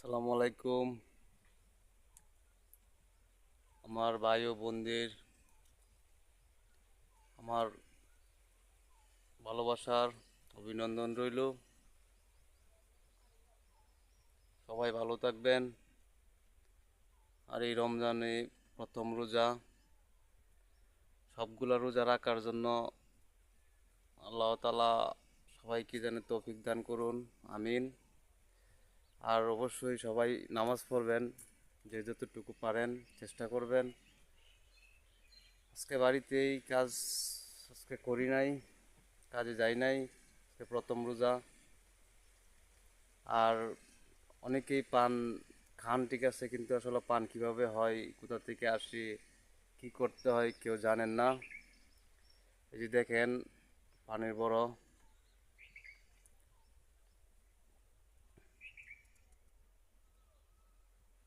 আসসালামু আলাইকুম। আমার ভাই ও বোনদের আমার ভালোবাসার অভিনন্দন রইল। সবাই ভালো থাকবেন। আর এই রমজানে প্রথম রোজা, সবগুলা রোজা রাখার জন্য আল্লাহ তাআলা সবাইকে যেন তৌফিক দান করুন, আমিন। আর অবশ্যই সবাই নামাজ পড়বেন, যে যতটুকু পারেন চেষ্টা করবেন। আজকে বাড়িতেই কাজ আজকে করি নাই, কাজে যাই নাই, আজকে প্রথম রোজা। আর অনেকেই পান খান, ঠিক আছে, কিন্তু আসলে পান কিভাবে হয়, কোথা থেকে আসে, কি করতে হয় কেউ জানেন না। এই যে দেখেন, পানের বড়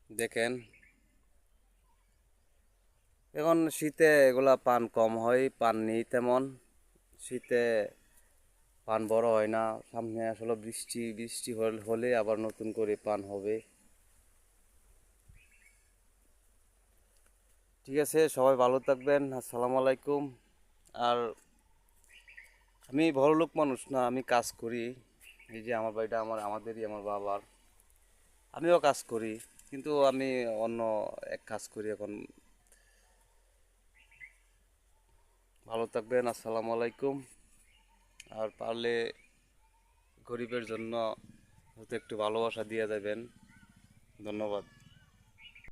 দেখেন। এখন শীতে এগুলা পান কম হয়, পান নেই তেমন। শীতে পান বড় হয় না। সামনে আসলে বৃষ্টি বৃষ্টি হলে আবার নতুন করে পান হবে। ঠিক আছে, সবাই ভালো থাকবেন। আসসালামু আলাইকুম। আর আমি বড়লোক মানুষ না, আমি কাজ করি। এই যে আমার বাড়িটা আমাদেরই, আমার বাবার। আমিও কাজ করি, কিন্তু আমি অন্য এক কাজ করি এখন। ভালো থাকবেন। আসসালামু আলাইকুম। আর পারলে গরিবের জন্য হয়তো একটু ভালোবাসা দিয়ে দেবেন। ধন্যবাদ।